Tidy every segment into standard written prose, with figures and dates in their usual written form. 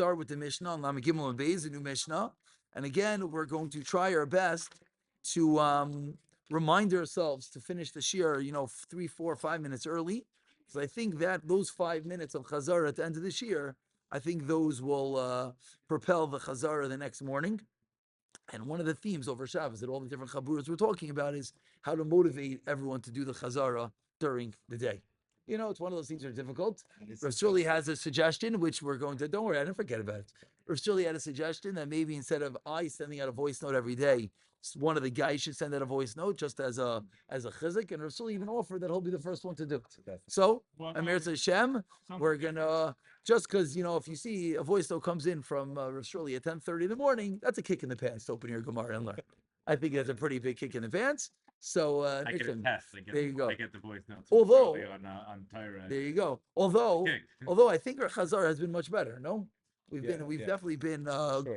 start with the Mishnah on Lamed Gimel and Beis, the new Mishnah. And again, we're going to try our best to remind ourselves to finish the shir, 3, 4, 5 minutes early. Because I think that those 5 minutes of Chazara at the end of the shir, I think those will propel the Chazara the next morning. And one of the themes over Shabbos that all the different Chaburas we're talking about is how to motivate everyone to do the Chazara during the day. It's one of those things that are difficult. Rav Shirley has a suggestion, which we're going to, don't worry, I didn't forget about it. Rav Shirley had a suggestion that maybe instead of I sending out a voice note every day, one of the guys should send out a voice note just as a chizik, and Rav Shirley even offered that he'll be the first one to do it. So, Amir Hashem, we're going to, just because, if you see a voice note comes in from Rav Shirley at 10:30 in the morning, that's a kick in the pants to open your Gemara and learn. I think that's a pretty big kick in the pants. So I get a test. There you go. I get the voice notes. Although on Tyra. There you go. Although I think our Chazar has been much better. No, we've definitely been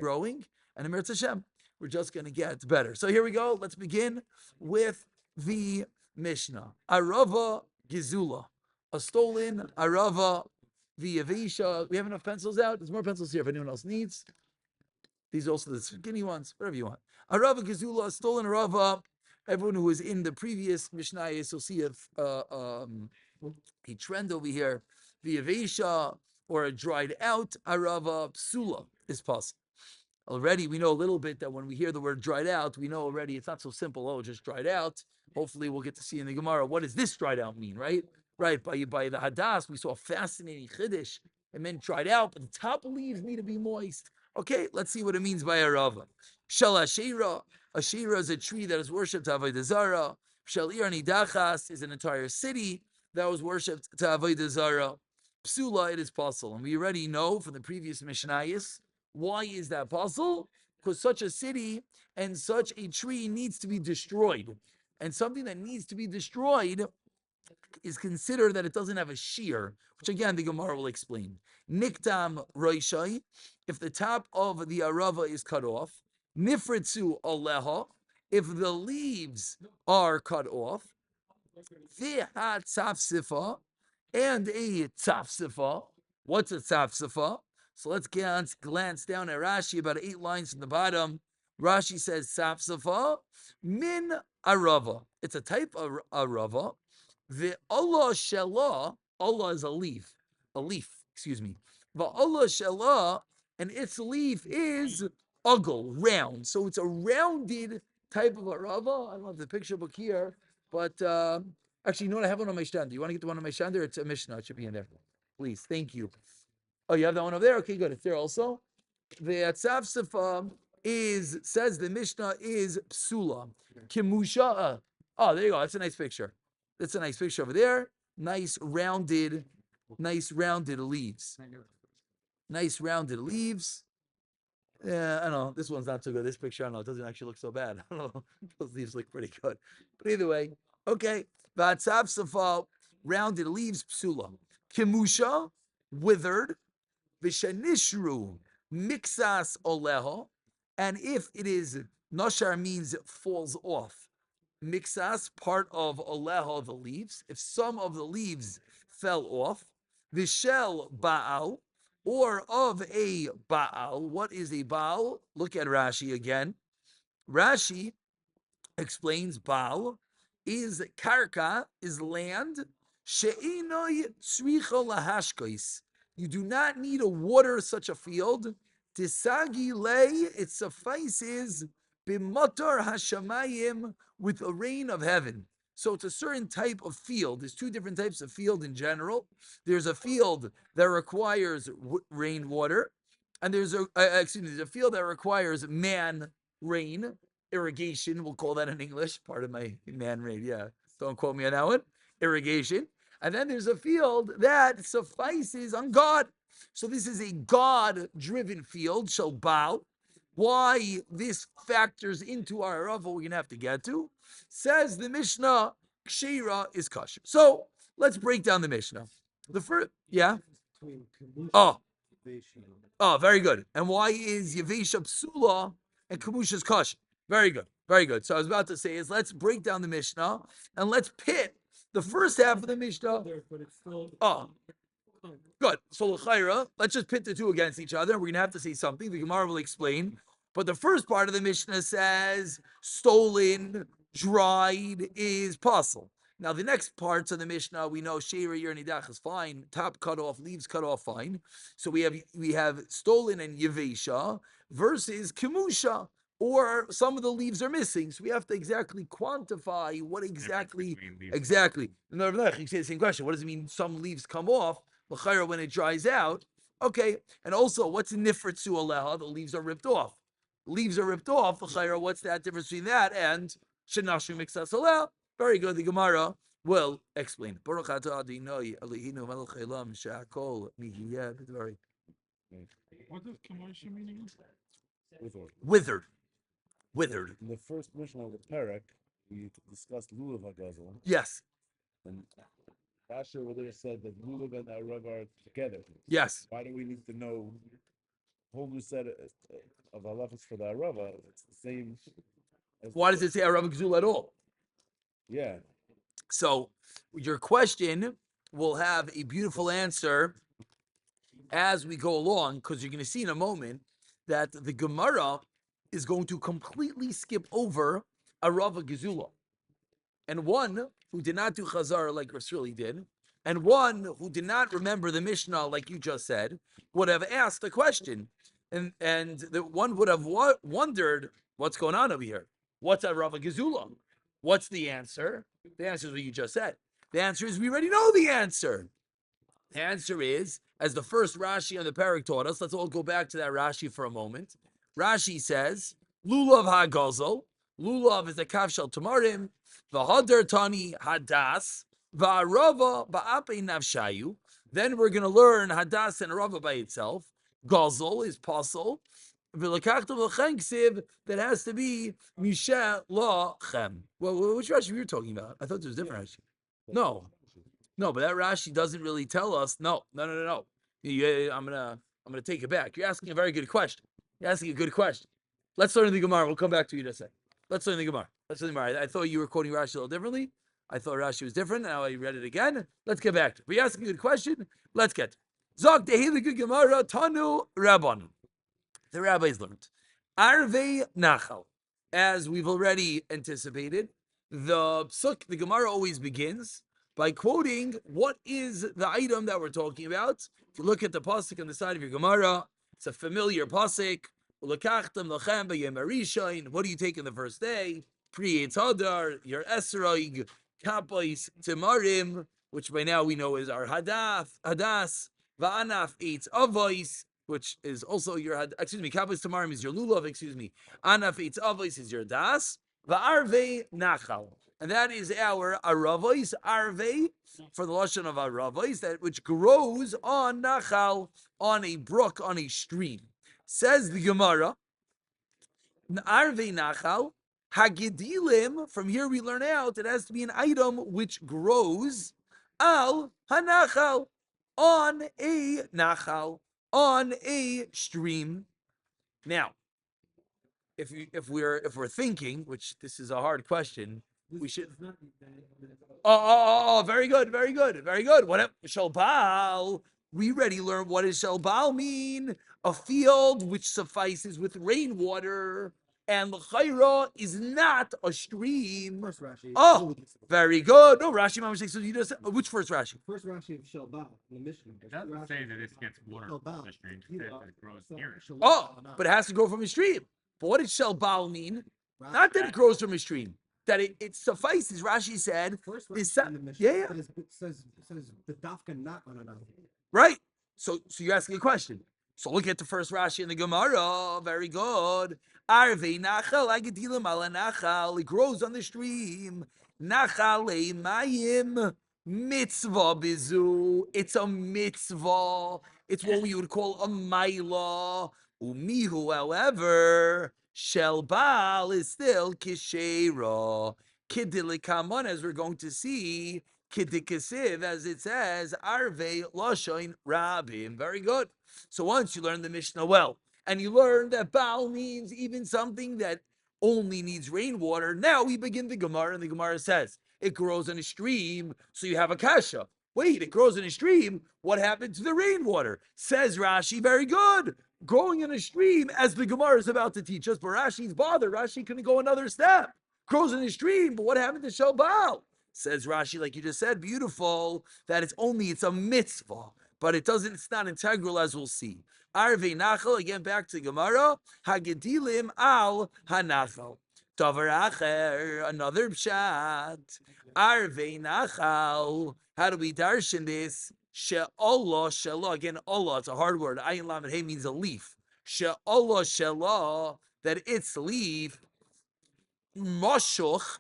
growing, and Amir Hashem, we're just going to get better. So here we go. Let's begin with the Mishnah. Arava Gizula, a stolen Arava via Visha. We have enough pencils out. There's more pencils here if anyone else needs. These are also the skinny ones, whatever you want. Arava Gizula, a stolen Arava. Everyone who was in the previous Mishnayos will see a trend over here. The Avesha, or a dried out Arava Psula is possible. Already we know a little bit that when we hear the word dried out, we know already it's not so simple, just dried out. Hopefully we'll get to see in the Gemara, what does this dried out mean, right? Right, by the Hadas, we saw a fascinating Chiddush. It meant dried out, but the top leaves need to be moist. Okay, let's see what it means by Arava. Shal Ashera. Ashera is a tree that is worshipped to Avodah Zarah. Shal Ir Nidachas is an entire city that was worshipped to Avodah Zarah. Psula, it is possible. And we already know from the previous Mishnayos, why is that possible? Because such a city and such a tree needs to be destroyed. And something that needs to be destroyed is considered that it doesn't have a shear, which again the Gemara will explain. Niktam Roishai, if the top of the Arava is cut off, Nifritzu Aleha, if the leaves are cut off, Viha Tzafsifa, and a Tzafsifa. What's a Tzafsifa? So let's glance down at Rashi, about 8 lines from the bottom. Rashi says Tzafsifa min Arava. It's a type of Arava. The Allah Shelah, Allah is a leaf, excuse me. The Allah Shelah, and its leaf is ugly, round. So it's a rounded type of arava. I don't have the picture book here, but actually, you know what? I have one on my stand. Do you want to get the one on my stand there? It's a Mishnah. It should be in there. Please, thank you. Oh, you have that one over there? Okay, good. It's there also. The Tzafsifa says the Mishnah is psula. Kimusha. Oh, there you go. That's a nice picture. That's a nice picture over there. Nice rounded leaves. Nice rounded leaves. Yeah, I know. This one's not so good. This picture, I don't know. It doesn't actually look so bad. I don't know. Those leaves look pretty good. But either way, okay. Vatsav rounded leaves, psula. Kimusha, withered. Vishanishru, mixas oleho. And if it is, nashar means it falls off. Mixas, part of oleho, the leaves. If some of the leaves fell off. Vishel baal, or of a Baal. What is a Baal? Look at Rashi again. Rashi explains Baal is karka, is land. She'inoi tzricha lahashkois. You do not need to water such a field. Tisagi lei, it suffices b'matar hashamayim, with a rain of heaven. So it's a certain type of field. There's 2 different types of field in general. There's a field that requires rainwater, and there's a field that requires rain, irrigation. We'll call that in English. Part of my rain. Yeah, don't quote me on that one. Irrigation. And then there's a field that suffices on God. So this is a God-driven field. Shall bow. Why this factors into our Arava, we're going to have to get to. Says the Mishnah, Kshira is kosher. So let's break down the Mishnah. The first, yeah? Oh, very good. And why is Yavesha Psula and Kamusha's kosher? Very good, very good. So I was about to say is let's break down the Mishnah and let's pit the first half of the Mishnah. Good. So l'chayra, let's just pit the two against each other. We're gonna have to say something. The Gemara will explain. But the first part of the Mishnah says stolen, dried is possible. Now the next parts of the Mishnah, we know sheira yer nidach is fine, top cut off, leaves cut off, fine. So we have stolen and yevesha versus kimusha, or some of the leaves are missing. So we have to exactly quantify what exactly. No, you say the same question. What does it mean? Some leaves come off when it dries out. Okay, and also what's nifritzu aleha? The leaves are ripped off. Leaves are ripped off. What's that difference between that and shenashim mixas aleha? Very good. The Gemara will explain. Baruch atah Adonai Eloheinu melech haolam she'akol nihiyeh b'dvarim. What does commercial mean? Withered. In the first mission of the Perek, we discussed Lulav Hagazal, Yes. and Asher over there said that Lulav and Arav are together. Yes. Why do we need to know a whole new set of halachas for the Arava? It's the same. Why does it say Arav Gzul at all? Yeah. So your question will have a beautiful answer as we go along, because you're going to see in a moment that the Gemara is going to completely skip over Arava Gezula. And one who did not do Chazar like Rasuli did, and one who did not remember the Mishnah like you just said, would have asked a question. And the one would have wondered, what's going on over here? What's Arava Gezula? What's the answer? The answer is what you just said. The answer is we already know the answer. The answer is, as the first Rashi on the Parak taught us, let's all go back to that Rashi for a moment. Rashi says, Lulav ha'gazel. Lulav is a kafshel tamarim. V'hadar tani hadas. V'arava ba'apei navshayu. Then we're going to learn hadas and arava by itself. Gazel is puzzle. V'lakachtav l'chen ksiv, that has to be misha la'chem. Well, which Rashi were you talking about? I thought there was a different Rashi. No, but that Rashi doesn't really tell us. No. I'm gonna take it back. You're asking a very good question. Let's learn the Gemara. We'll come back to you in a second. Let's learn the Gemara. I thought you were quoting Rashi a little differently. I thought Rashi was different. Now I read it again. Let's get back to it. But you're asking a good question. Let's get to it. Zog Dehili Gemara Tanu Rabban. The rabbis learned Arvei Nachal. As we've already anticipated, the Gemara always begins by quoting what is the item that we're talking about. If you look at the pasuk on the side of your Gemara, it's a familiar pasuk. What do you take in the first day? Pri Hadar, your Esroig, Kapais, Timarim, which by now we know is our Hadas, Va'anaf Eitz Avos, which is also your Kapais Timarim is your Lulav, Anaf Eitz Avos is your Das, Va'arvei Nachal. And that is our aravos, arve, for the lashon of aravos, that which grows on nachal, on a brook, on a stream. Says the Gemara, arve nachal, hagedilim, from here we learn out, it has to be an item which grows al hanachal, on a nachal, on a stream. Now, if we're thinking, which this is a hard question, we should. Very good. What shalbal? We already learned what does shalbal mean? A field which suffices with rainwater, and l'chayra is not a stream. First Rashi. Oh, very good. No, Rashi, Mama says, so you just which first Rashi? First Rashi of shalbal in the Mishnah. It doesn't say that it gets water from the stream. It says that it grows near it. But it has to grow from a stream. But what does shalbal mean? Not that it grows from a stream. That it suffices. Rashi said, first Rashi in the Mishnah says the dafka not on another. Right. So you're asking a question. So look at the first Rashi in the Gemara. Very good. Arvei nachal agedilim ala nachal. It grows on the stream. Nachal mayim mitzvah bizu. It's a mitzvah. It's what we would call a maila. Umihu, however, shelbal is still kishera. Kidilikaman, as we're going to see, kidikasiv, as it says, arve lashain rabim. Very good. So once you learn the Mishnah well, and you learn that Baal means even something that only needs rainwater, now we begin the Gemara, and the Gemara says, it grows in a stream, so you have a kasha. Wait, it grows in a stream. What happened to the rainwater? Says Rashi, very good. Growing in a stream, as the Gemara is about to teach us, but Rashi's bothered. Rashi couldn't go another step. Grows in a stream, but what happened to Shalbal? Says Rashi, like you just said, beautiful, that it's a mitzvah, but it's not integral, as we'll see. Arvei Nachal, again back to Gemara, Hagedilim al Hanachal. Davar Acher, another pshat. Arvei Nachal. How do we darshan this? She'Allah, She'Allah. Again, Allah, it's a hard word. Ayin Lamed Hey means a leaf. She'Allah, She'Allah, that its leaf, Moshuch,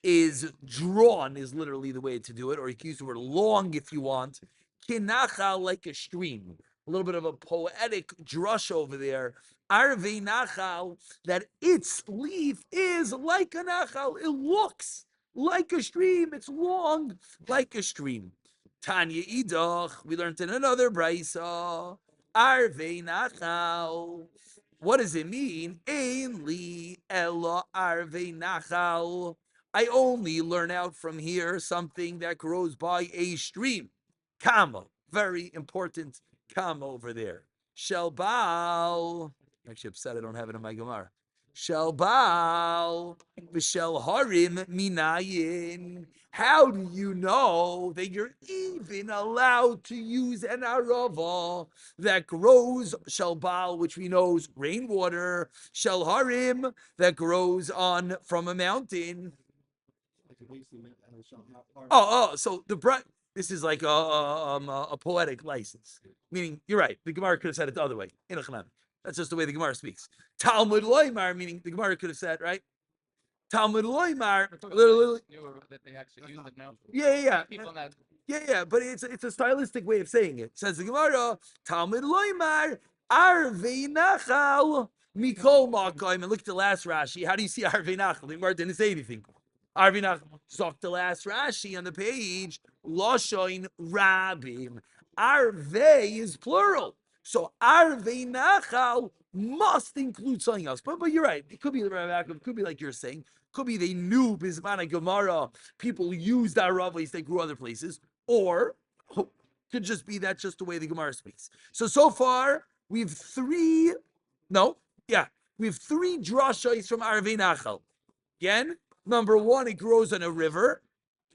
is drawn, is literally the way to do it, or you can use the word long if you want. Kinachal, like a stream. A little bit of a poetic drush over there. Arvei Nachal, that its leaf is like a Nachal. It looks like a stream. It's long like a stream. Tanya Idach, we learned in another brisa. Arvei Nachal. What does it mean? Ein li ella arvei Nachal. I only learn out from here something that grows by a stream. Kama, very important kama over there. Shelbal. I'm actually upset I don't have it in my Gemara. Shelbal. V'shel harim minayin. How do you know that you're even allowed to use an arava that grows shelbal, which we know is rainwater, shel harim that grows from a mountain? So this is like a poetic license. Meaning, you're right. The Gemara could have said it the other way. That's just the way the Gemara speaks. Talmud loymar, meaning the Gemara could have said, right? Talmud loymar. That they actually use it now. Yeah. People that. Yeah, but it's a stylistic way of saying it. Says the Gemara, Talmud loymar arvei nachal mikol makom. And look at the last Rashi. How do you see arvei nachal? The Gemara didn't say anything. Arvei nachal. Zok the last Rashi on the page. Loshoin rabim. Arvei is plural. So arvei nachal must include something else. But you're right. It could be the Rav. It could be like you're saying. Could be they knew Bismana Gemara. People used Aravais that grew other places. Or could just be that's just the way the Gemara speaks. So far, we have three drashos from Arvei Nachal. Again, number one, it grows on a river.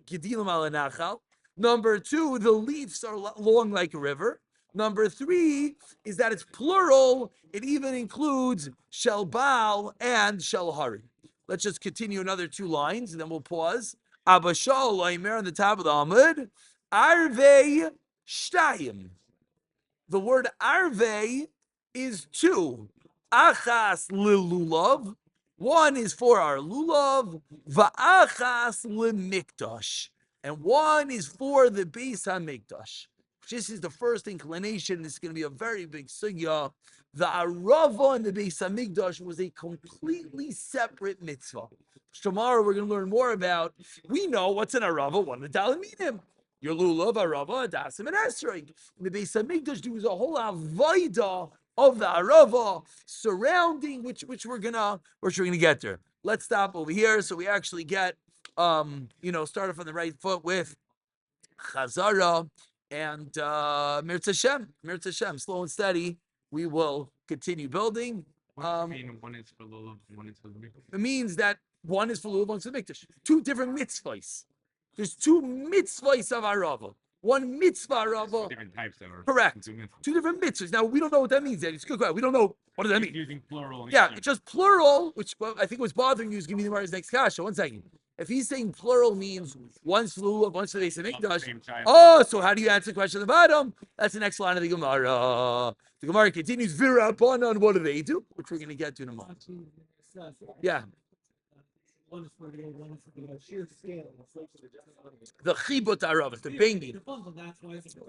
Gedilim al Nachal. Number two, the leaves are long like a river. Number three is that it's plural. It even includes Shelbal and Shelhari. Let's just continue another two lines, and then we'll pause. Abba Shal Loimer on the top of the Amud. Arvei Shtayim. The word Arvei is two. Achas lilulav. One is for our lulav. Va'achas limikdash. And one is for the Beis HaMikdash. This is the first inclination. This is going to be a very big sugya. The arava and the Beis HaMikdash was a completely separate mitzvah. Tomorrow we're going to learn more about. We know what's an arava, one of the talmidim. Your lulav, arava, adasim, and esrog. In the Beis HaMikdash, there was a whole avodah of the arava surrounding which we're gonna get there. Let's stop over here so we actually get start off on the right foot with Chazara and Mirz Hashem, slow and steady. We will continue building. What does it mean one is for lulav, one is for the mikdash? It means that one is for lulav, one's for mikdash. Two different mitzvahs. There's two mitzvahs of arava. One mitzvah arava. Different types of are Correct. Two different mitzvahs. Now we don't know what that means. It's good. We don't know what does that mean. Using plural. Yeah, it's just plural, which I think was bothering you is giving me the Gemara's next kasha. 1 second. If he's saying plural means one's for lulav, one's for the Beis HaMikdash. So how do you answer the question at the bottom? That's the next line of the Gemara. The Gemara continues, V'Rabbanan, what do they do? Which we're going to get to in a moment. Yeah. One is for the one is for the sheer scale. The chibut aravas, the banging.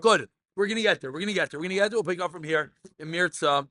Good. We're going to get there. We'll pick up from here in Mirza.